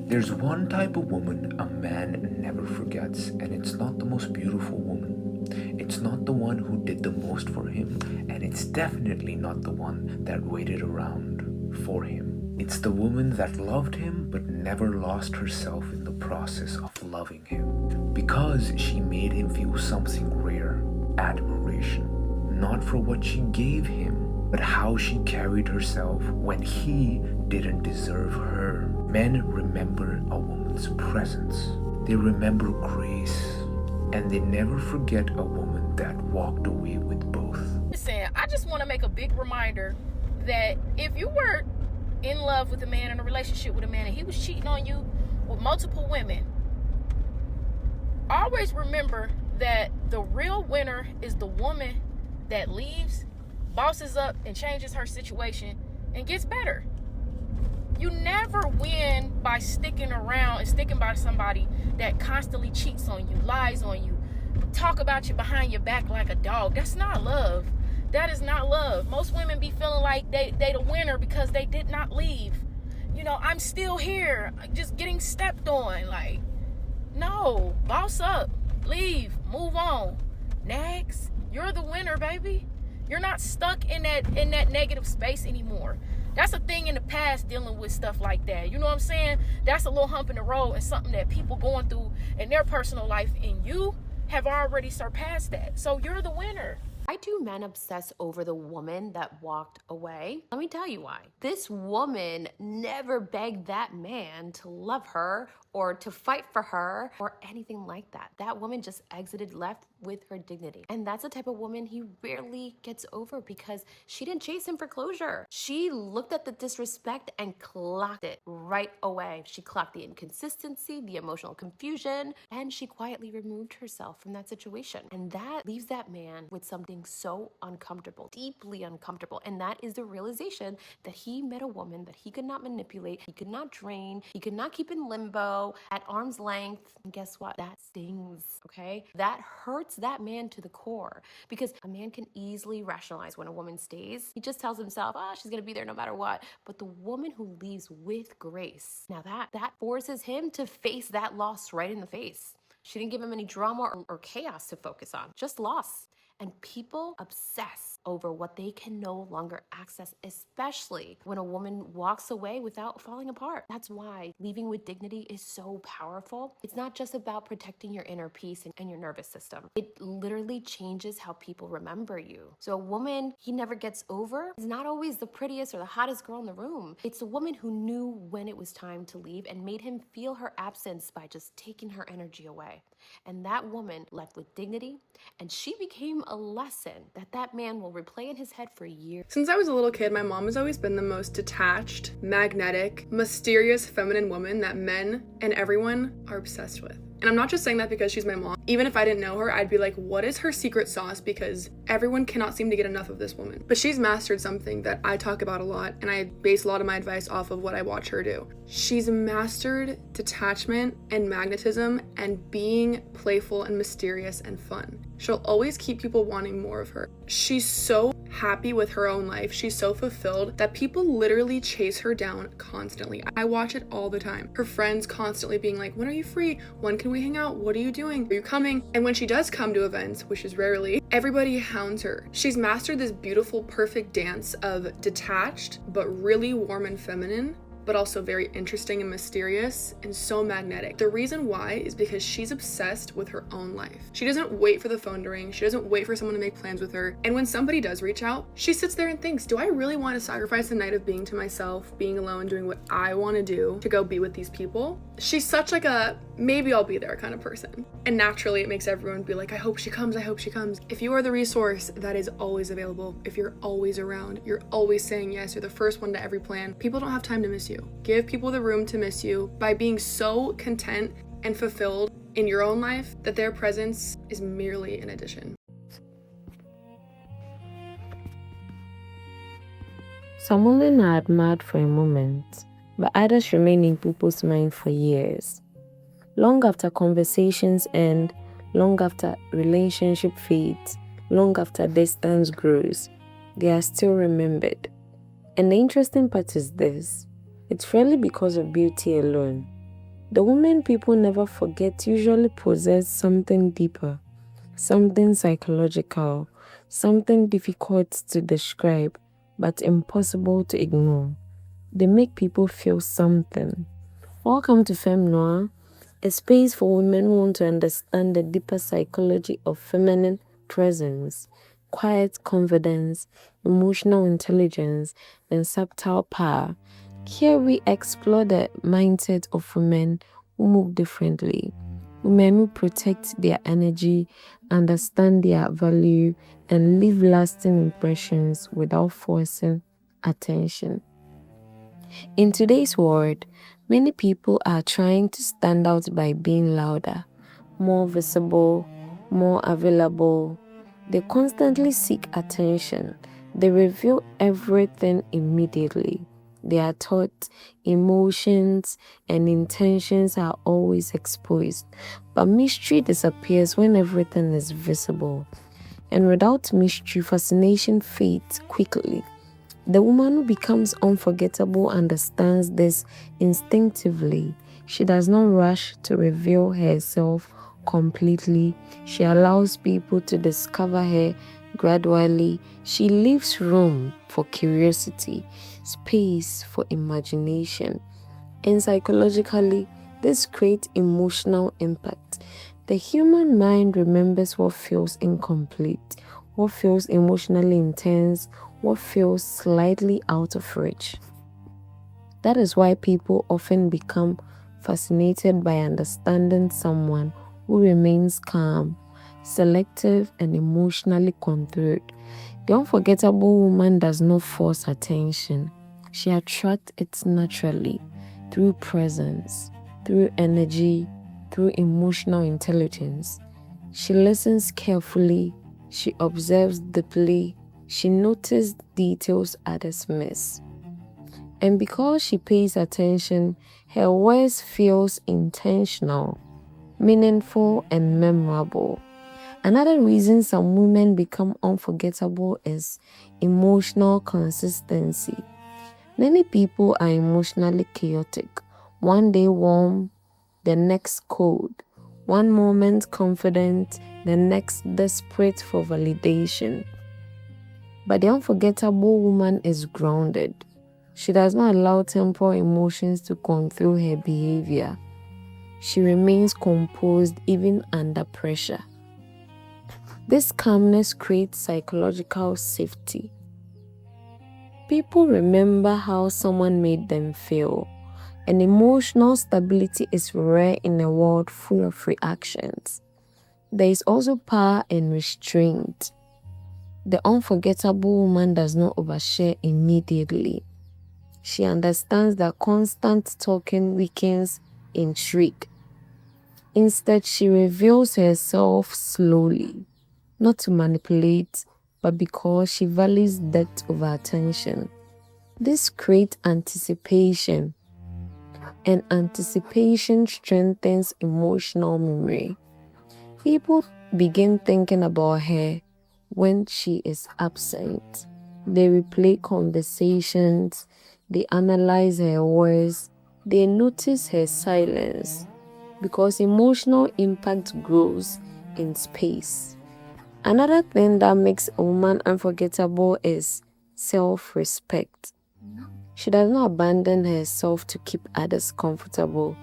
There's one type of woman a man never forgets, and it's not the most beautiful woman. It's not the one who did the most for him, and it's definitely not the one that waited around for him. It's the woman that loved him but never lost herself in the process of loving him, because she made him feel something rare, admiration, not for what she gave him, but how she carried herself when he didn't deserve her. Men remember a woman's presence. They remember grace. And they never forget a woman that walked away with both. Listen, I just want to make a big reminder that if you were in love with a man, in a relationship with a man, and he was cheating on you with multiple women, always remember that the real winner is the woman that leaves, bosses up, and changes her situation and gets better. You never win by sticking around and sticking by somebody that constantly cheats on you, lies on you, talk about you behind your back like a dog. That's not love. That is not love. Most women be feeling like they the winner because they did not leave. You know, I'm still here, just getting stepped on. Like, no, boss up, leave, move on. Next, you're the winner, baby. You're not stuck in that negative space anymore. That's a thing in the past, dealing with stuff like that. You know what I'm saying? That's a little hump in the road and something that people going through in their personal life, and you have already surpassed that. So you're the winner. Why do men obsess over the woman that walked away? Let me tell you why. This woman never begged that man to love her or to fight for her or anything like that. That woman just exited, left with her dignity. And that's the type of woman he rarely gets over because she didn't chase him for closure. She looked at the disrespect and clocked it right away. She clocked the inconsistency, the emotional confusion, and she quietly removed herself from that situation. And that leaves that man with something so uncomfortable, deeply uncomfortable. And that is the realization that he met a woman that he could not manipulate, he could not drain, he could not keep in limbo, at arm's length. And guess what? That stings, okay? That hurts that man to the core because a man can easily rationalize when a woman stays. He just tells himself, she's gonna be there no matter what. But the woman who leaves with grace, now that forces him to face that loss right in the face. She didn't give him any drama or chaos to focus on, just loss. And people obsess over what they can no longer access, especially when a woman walks away without falling apart. That's why leaving with dignity is so powerful. It's not just about protecting your inner peace and your nervous system. It literally changes how people remember you. So a woman he never gets over is not always the prettiest or the hottest girl in the room. It's a woman who knew when it was time to leave and made him feel her absence by just taking her energy away. And that woman left with dignity, and she became a lesson that man will replay in his head for years. Since I was a little kid, my mom has always been the most detached, magnetic, mysterious, feminine woman that men and everyone are obsessed with. And I'm not just saying that because she's my mom. Even if I didn't know her, I'd be like, what is her secret sauce? Because everyone cannot seem to get enough of this woman. But she's mastered something that I talk about a lot, and I base a lot of my advice off of what I watch her do. She's mastered detachment and magnetism and being playful and mysterious and fun. She'll always keep people wanting more of her. She's so happy with her own life. She's so fulfilled that people literally chase her down constantly. I watch it all the time. Her friends constantly being like, when are you free? When can we hang out? What are you doing? Are you coming? And when she does come to events, which is rarely, everybody hounds her. She's mastered this beautiful, perfect dance of detached, but really warm and feminine, but also very interesting and mysterious and so magnetic. The reason why is because she's obsessed with her own life. She doesn't wait for the phone to ring. She doesn't wait for someone to make plans with her. And when somebody does reach out, she sits there and thinks, do I really want to sacrifice the night of being to myself, being alone, doing what I want to do to go be with these people? She's such like a maybe I'll be there kind of person. And naturally it makes everyone be like, I hope she comes, I hope she comes. If you are the resource that is always available, if you're always around, you're always saying yes, you're the first one to every plan, people don't have time to miss you. Give people the room to miss you by being so content and fulfilled in your own life that their presence is merely an addition. Some women are admired for a moment, but others remain in people's mind for years. Long after conversations end, long after relationship fades, long after distance grows, they are still remembered. And the interesting part is this: it's rarely because of beauty alone. The women people never forget usually possess something deeper, something psychological, something difficult to describe, but impossible to ignore. They make people feel something. Welcome to Femme Noire, a space for women who want to understand the deeper psychology of feminine presence, quiet confidence, emotional intelligence, and subtle power. Here we explore the mindset of women who move differently, women who protect their energy, understand their value, and leave lasting impressions without forcing attention. In today's world, many people are trying to stand out by being louder, more visible, more available. They constantly seek attention. They reveal everything immediately. Their thoughts, emotions, and intentions are always exposed. But mystery disappears when everything is visible. And without mystery, fascination fades quickly. The woman who becomes unforgettable understands this instinctively. She does not rush to reveal herself completely. She allows people to discover her gradually. She leaves room for curiosity, space for imagination. And psychologically, this creates emotional impact. The human mind remembers what feels incomplete, what feels emotionally intense, what feels slightly out of reach. That is why people often become fascinated by understanding someone who remains calm, selective, and emotionally controlled. The unforgettable woman does not force attention. She attracts it naturally through presence, through energy, through emotional intelligence. She listens carefully, she observes deeply, she notices details others miss. And because she pays attention, her words feels intentional, meaningful, and memorable. Another reason some women become unforgettable is emotional consistency. Many people are emotionally chaotic. One day warm, the next cold. One moment confident, the next desperate for validation. But the unforgettable woman is grounded. She does not allow temporary emotions to control her behavior. She remains composed even under pressure. This calmness creates psychological safety. People remember how someone made them feel, and emotional stability is rare in a world full of reactions. There is also power in restraint. The unforgettable woman does not overshare immediately. She understands that constant talking weakens intrigue. Instead, she reveals herself slowly, not to manipulate, but because she values depth over attention. This creates anticipation, and anticipation strengthens emotional memory. People begin thinking about her when she is absent. They replay conversations, they analyze her words, they notice her silence, because emotional impact grows in space. Another thing that makes a woman unforgettable is self-respect. She does not abandon herself to keep others comfortable.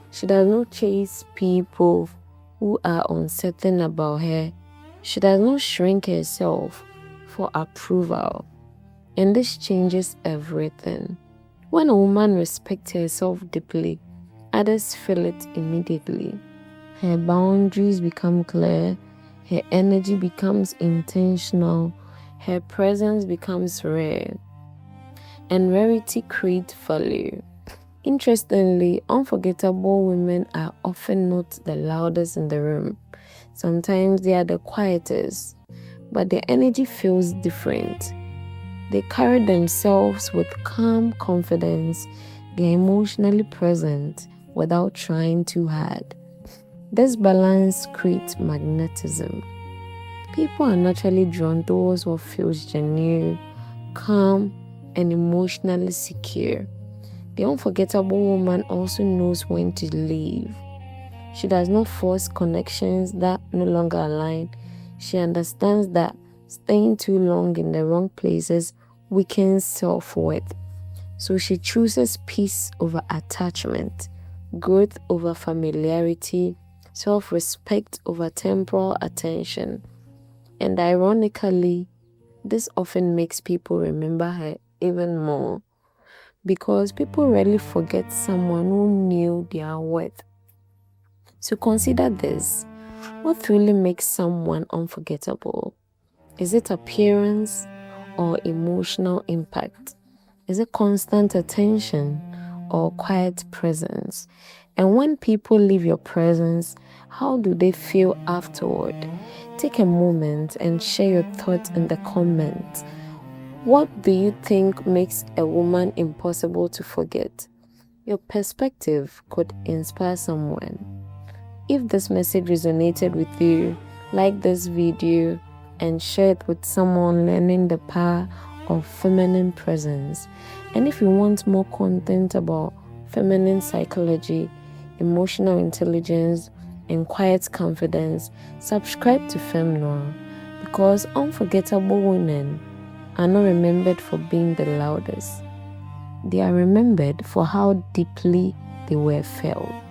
She does not chase people who are uncertain about her. She does not shrink herself for approval. And this changes everything. When a woman respects herself deeply, others feel it immediately. Her boundaries become clear, her energy becomes intentional, her presence becomes rare, and rarity creates value. Interestingly, unforgettable women are often not the loudest in the room. Sometimes they are the quietest, but their energy feels different. They carry themselves with calm confidence. They're emotionally present without trying too hard. This balance creates magnetism. People are naturally drawn towards what feels genuine, calm, and emotionally secure. The unforgettable woman also knows when to leave. She does not force connections that no longer align. She understands that staying too long in the wrong places weakens self-worth. So she chooses peace over attachment, growth over familiarity, self-respect over temporal attention. And ironically, this often makes people remember her even more, because people rarely forget someone who knew their worth. So consider this. What really makes someone unforgettable? Is it appearance or emotional impact? Is it constant attention or quiet presence? And when people leave your presence, how do they feel afterward? Take a moment and share your thoughts in the comments. What do you think makes a woman impossible to forget? Your perspective could inspire someone. If this message resonated with you, like this video and share it with someone learning the power of feminine presence. And if you want more content about feminine psychology, emotional intelligence, and quiet confidence, subscribe to Femme Noire, because unforgettable women are not remembered for being the loudest. They are remembered for how deeply they were felt.